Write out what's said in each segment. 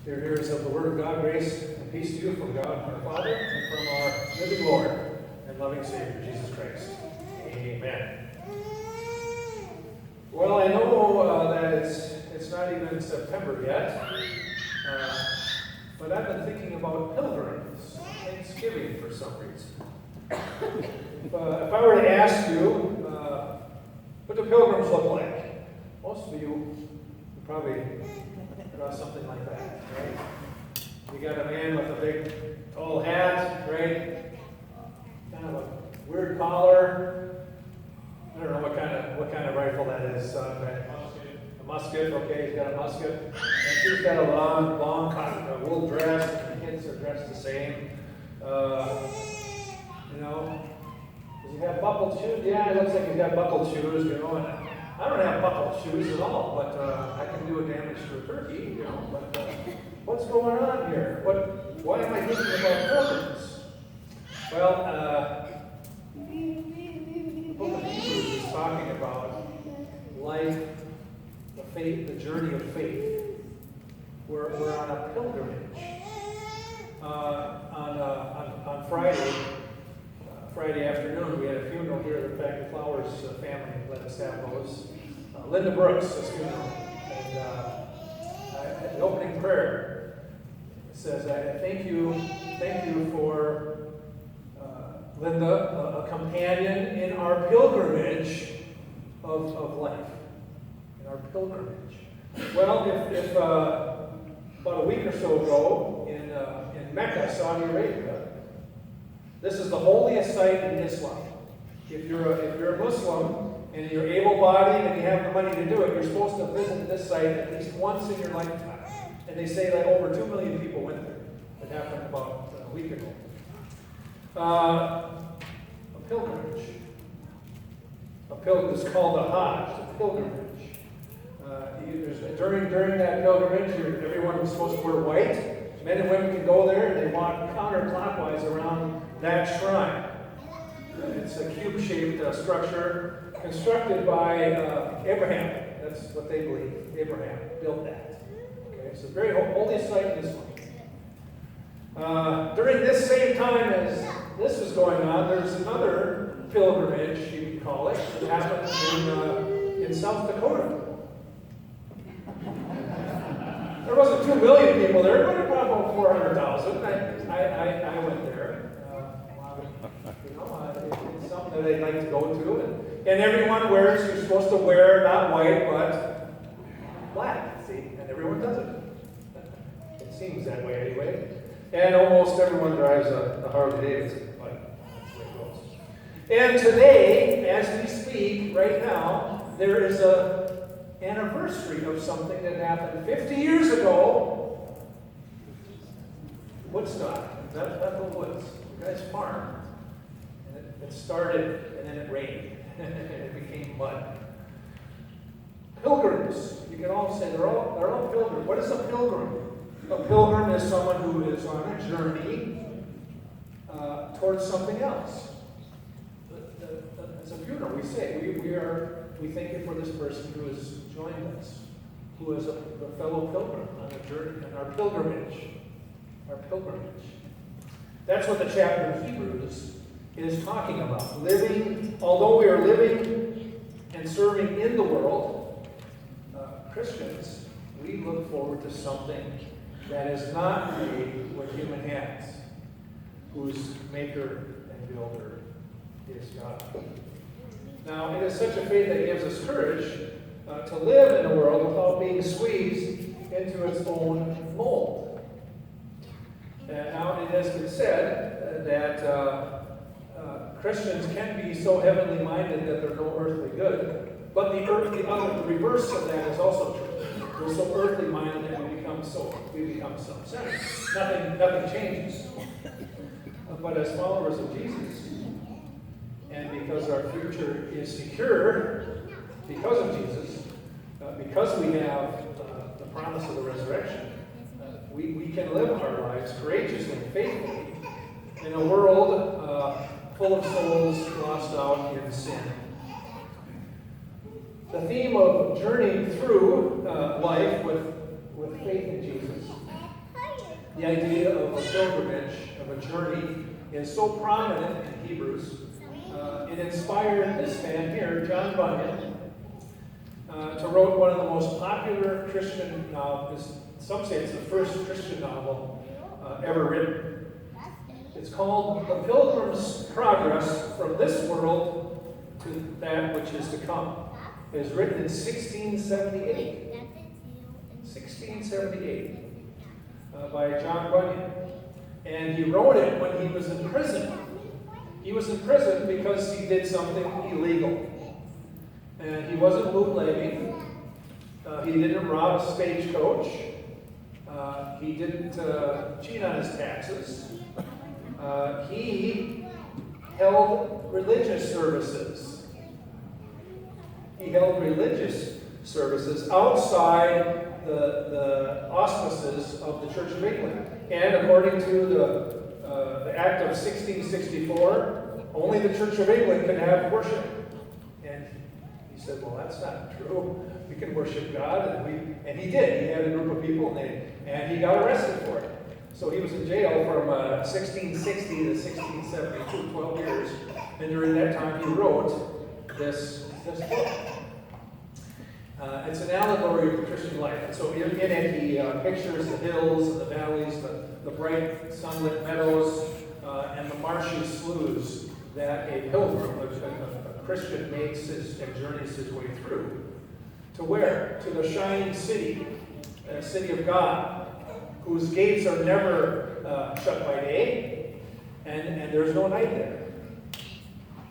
Dear hearers of the Word of God, grace and peace to you from God our Father and from our living Lord and loving Savior, Jesus Christ. Amen. Well, I know that it's not even September yet, but I've been thinking about pilgrims, Thanksgiving for some reason. If I were to ask you, what do pilgrims look like? Most of you would probably draw something like that, right? You got a man with a big, tall hat, right? Kind of a weird collar. I don't know what kind of rifle that is. A musket. Okay, he's got a musket. And she's got a long cotton wool dress. And the kids are dressed the same. Does he have buckled shoes? Yeah, it looks like he's got buckled shoes. And I don't have buckled shoes at all, but I can do a damage to a turkey. But what's going on here? Why am I thinking about pilgrims? Well, the book of Hebrews is talking about life, the faith, the journey of faith. We're on a pilgrimage. On Friday afternoon, we had a funeral here. In fact, the Flowers family let us have those. Linda Brooks' funeral. And the opening prayer says, "I thank you for Linda, a companion in our pilgrimage of life." In our pilgrimage. Well, if about a week or so ago in Mecca, Saudi Arabia, this is the holiest site in Islam. If you're a Muslim and you're able-bodied and you have the money to do it, you're supposed to visit this site at least once in your lifetime. And they say that over 2 million people went there. It happened about a week ago. A pilgrimage. It's called a Hajj, a pilgrimage. During that pilgrimage, everyone was supposed to wear white. Men and women can go there and they walk counterclockwise around that shrine. It's a cube-shaped structure constructed by Abraham. That's what they believe. Abraham built that. Okay, it's a very holiest site in this one. During this same time as this was going on, there's another pilgrimage, you could call it, that happened in South Dakota. There wasn't 2 million people there, but about 400,000. I went there. It's something that they like to go to. And everyone wears, you're supposed to wear not white, but black. See? And everyone does it. It seems that way anyway. And almost everyone drives a Harley Davidson, but that's the way it goes. And today, as we speak, right now, there is an anniversary of something that happened 50 years ago. Woodstock, Bethel Woods, the guy's farm. And it started, and then it rained, and it became mud. Pilgrims, you can all say they're all pilgrims. What is a pilgrim? A pilgrim is someone who is on a journey towards something else. It's a funeral. We say we thank you for this person who has joined us, who is a fellow pilgrim on a journey, on our pilgrimage. Our pilgrimage. That's what the chapter of Hebrews is talking about. Although we are living and serving in the world, Christians, we look forward to something that is not made with human hands, whose maker and builder is God. Now, it is such a faith that gives us courage to live in a world without being squeezed into its own mold. Now, it has been said that Christians can be so heavenly minded that they're no earthly good, but the reverse of that is also true. We're so earthly minded that we become self-centered. Nothing changes. But as followers of Jesus, and because our future is secure because of Jesus, because we have the promise of the resurrection, we can live our lives courageously, faithfully, in a world full of souls lost out in sin. The theme of journeying through life with faith in Jesus The idea of a pilgrimage, of a journey, is so prominent in Hebrews. It inspired this man here, John Bunyan, to write one of the most popular Christian novels. Some say it's the first Christian novel ever written. It's called The Pilgrim's Progress from This World to That Which Is to Come. It was written in 1678. 1678 by John Bunyan. And he wrote it when he was in prison. He was in prison because he did something illegal. And he wasn't bootlegging. He didn't rob a stagecoach. He didn't cheat on his taxes. He held religious services. He held religious services outside the auspices of the Church of England. And according to the Act of 1664, only the Church of England can have worship. And he said, well, that's not true. We can worship God. And he did. He had a group of people, and he got arrested for it. So he was in jail from 1660 to 1672, 12 years. And during that time, he wrote this book. It's an allegory of the Christian life. And so in it, he pictures the hills and the valleys, the bright sunlit meadows, and the marshy sloughs that a pilgrim, a Christian, makes and journeys his way through. To where? To the shining city, a city of God, whose gates are never shut by day, and there's no night there.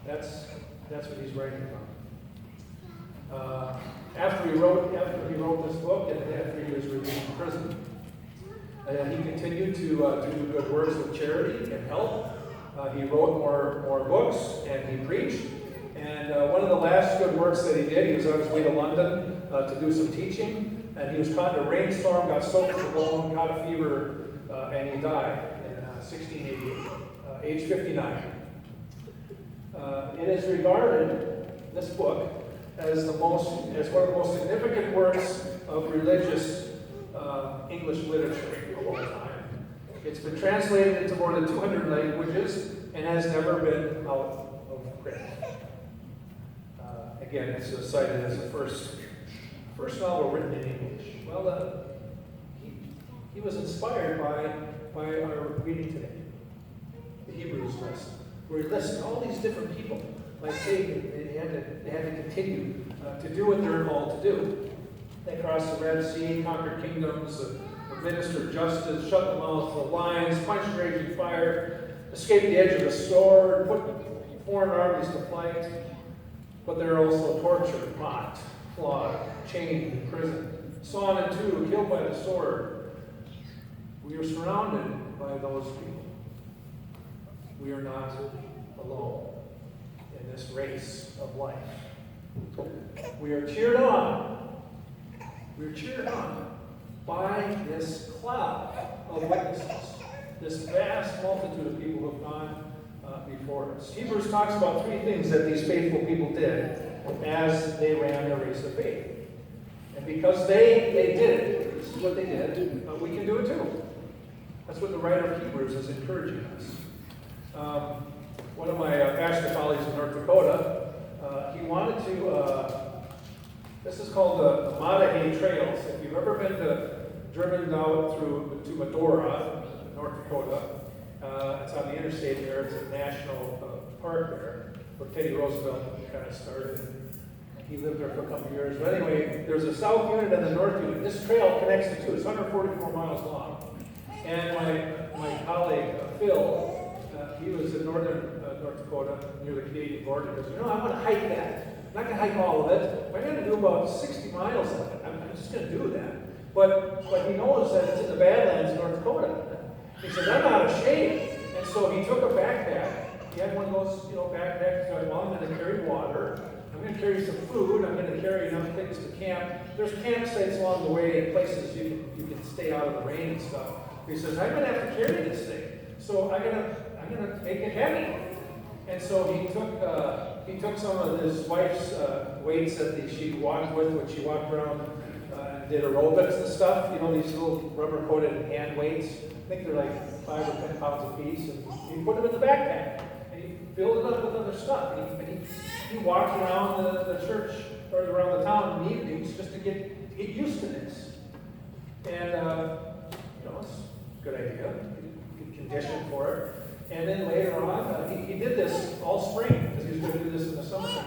That's what he's writing about. After he wrote this book, and after he was released from prison, he continued to do good works of charity and help. He wrote more books, and he preached. And one of the last good works that he did, he was on his way to London to do some teaching, and he was caught in a rainstorm, got soaked to the bone, caught a fever, and he died in 1688, age 59. It is regarded, this book, as one of the most significant works of religious English literature of all time. It's been translated into more than 200 languages and has never been out of print. Again, it's cited as the first novel written in English. Well, he was inspired by our reading today, the Hebrews lesson, where he listed all these different people. Like Satan, they had to continue to do what they're called to do. They crossed the Red Sea, conquered kingdoms, administered justice, shut the mouths of the lions, quenched raging fire, escaped the edge of the sword, put foreign armies to flight. But they're also tortured, mocked, flogged, chained, imprisoned, sawn in two, killed by the sword. We are surrounded by those people. We are not alone in this race of life. We are cheered on. We're cheered on by this cloud of witnesses, this vast multitude of people who have gone before us. Hebrews talks about three things that these faithful people did as they ran the race of faith. And because they did it, this is what they did, we can do it too. That's what the writer of Hebrews is encouraging us. One of my pastor colleagues in North Dakota, he wanted to, this is called the Madahay Trails. If you've ever driven out to Medora, North Dakota, it's on the interstate there. It's a national park there, where Teddy Roosevelt kind of started. He lived there for a couple of years. But anyway, there's a south unit and the north unit. This trail connects the two. It's 144 miles long. And my colleague, Phil, he was in northern North Dakota, near the Canadian border. He goes, I want to hike that. I'm not going to hike all of it. I'm going to do about 60 miles of it. I'm just going to do that. But he knows that it's in the Badlands of North Dakota. He says, I'm not ashamed. And so he took a backpack. He had one of those, backpacks. He well, I'm going to carry water. I'm going to carry some food. I'm going to carry enough things to camp. There's campsites along the way and places you can stay out of the rain and stuff. He says, I'm going to have to carry this thing. So I'm going to make it heavy. And so he took some of his wife's weights that she walked with when she walked around did aerobics and stuff. You know, these little rubber-coated hand weights. I think they're like 5 or 10 pounds a piece. And he put them in the backpack. And he filled it up with other stuff. And he walked around the church or around the town in the evenings just to get used to this. And, you know, it's a good idea. Good condition for it. And then later on, he did this all spring because he was going to do this in the summertime.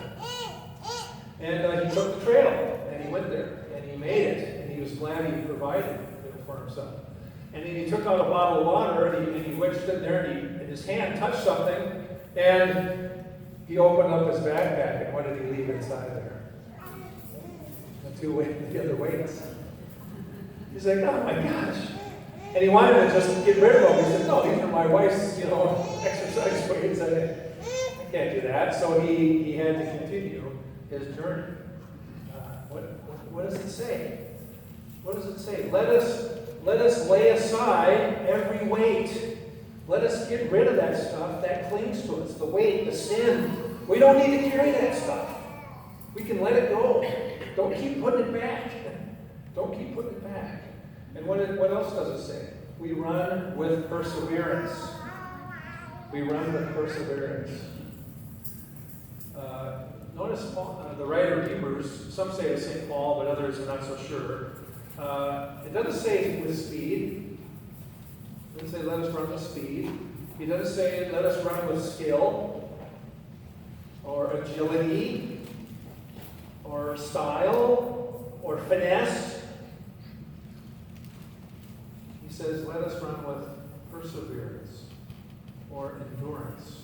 And he took the trail and he went there and he made it. And he was glad he provided it for himself. And then he took out a bottle of water and he wedged it there and his hand touched something and he opened up his backpack and what did he leave inside there? The other weights. He's like, oh my gosh. And he wanted to just get rid of them. He said, no, these are my wife's, exercise weights. I can't do that. So he had to continue his journey. What does it say? What does it say? Let us lay aside every weight. Let us get rid of that stuff that clings to us. The weight, the sin. We don't need to carry that stuff. We can let it go. Don't keep putting it back. Don't keep putting it back. And what else does it say? We run with perseverance. We run with perseverance. Notice Paul, the writer of Hebrews, some say it's St. Paul, but others are not so sure. It doesn't say with speed. It doesn't say let us run with speed. He doesn't say let us run with skill or agility or style or finesse. He says let us run with perseverance or endurance.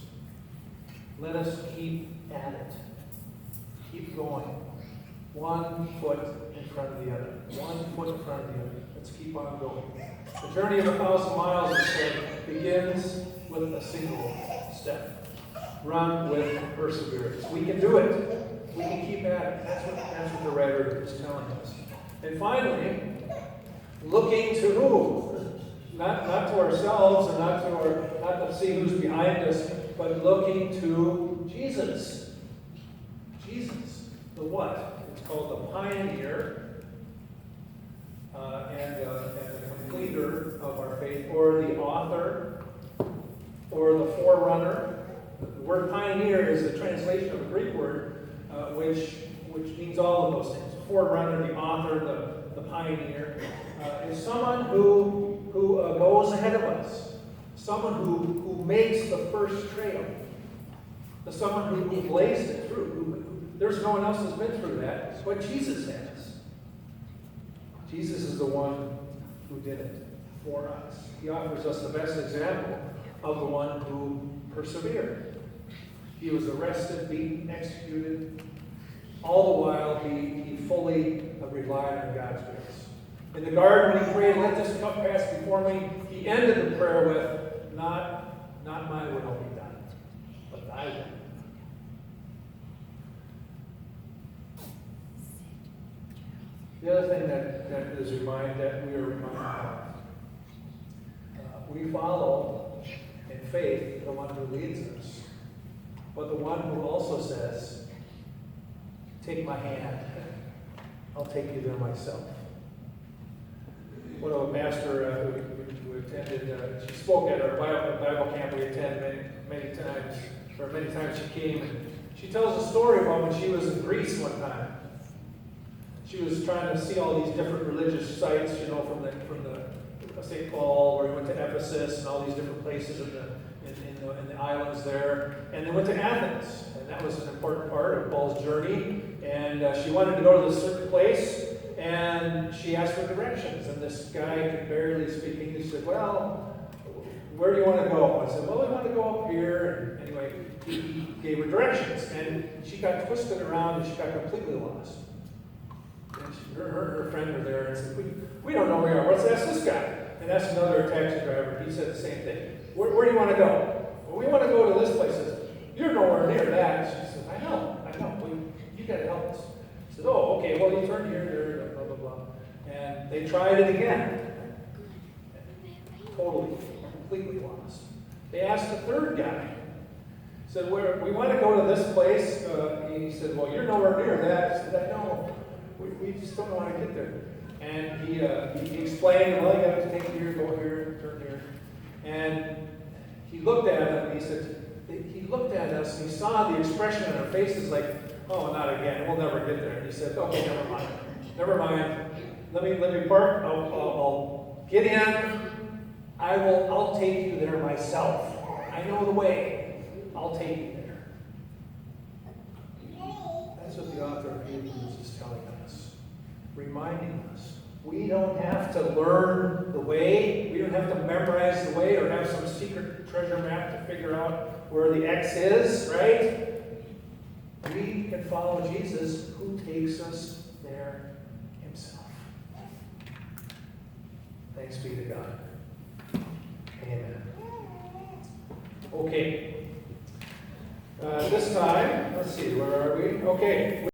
Let us keep at it. Keep going. One foot in front of the other. One foot in front of the other. Let's keep on going. The journey of 1,000 miles, it said, begins with a single step. Run with perseverance. We can do it. We can keep at it. That's what the writer is telling us. And finally, looking to who? Not to ourselves and not to see who's behind us, but looking to Jesus. Jesus, the what? It's called the pioneer and the completer of our faith, or the author, or the forerunner. The word pioneer is a translation of a Greek word, which means all of those things. The forerunner, the author, the pioneer, is someone who goes ahead of us, someone who makes the first trail, someone who blazed it through. There's no one else that's been through that, but Jesus has. Jesus is the one who did it for us. He offers us the best example of the one who persevered. He was arrested, beaten, executed. All the while, he fully relied on God's grace. In the garden, when he prayed, let this cup pass before me, he ended the prayer with, not my will be done, but thy will. The other thing that we are reminded of, we follow in faith the one who leads us, but the one who also says, take my hand, I'll take you there myself. One of a pastor who attended, she spoke at our Bible camp we attended many times she came, and she tells a story about when she was in Greece one time. She was trying to see all these different religious sites, from the St. Paul, where he went to Ephesus, and all these different places in the islands there. And they went to Athens, and that was an important part of Paul's journey. And she wanted to go to this certain place, and she asked for directions. And this guy could barely speak English. He said, well, where do you want to go? I said, well, we want to go up here. And anyway, he gave her directions, and she got twisted around, and she got completely lost. And her friend was there and said, we don't know where we are. Let's ask this guy. And that's another taxi driver. He said the same thing. Where do you want to go? Well, we want to go to this place. He said, you're nowhere near that. She said, I know. You got to help us. He said, oh, okay. Well, you turn here, there, blah, blah, blah. And they tried it again. Totally, completely lost. They asked the third guy. He said, we want to go to this place. He said, well, you're nowhere near that. He said, I know. We just don't know how to get there. And he explained, well, you got to take here, go here, turn here. And he looked at it and he said, he looked at us and he saw the expression on our faces like, oh, not again, we'll never get there. And he said, okay, never mind. Never mind. Let me park. I'll get in. I'll take you there myself. I know the way. I'll take you there. That's what the author of Hebrews is telling us, reminding us. We don't have to learn the way. We don't have to memorize the way or have some secret treasure map to figure out where the X is, right? We can follow Jesus who takes us there himself. Thanks be to God. Amen. Okay. This time, let's see, where are we? Okay.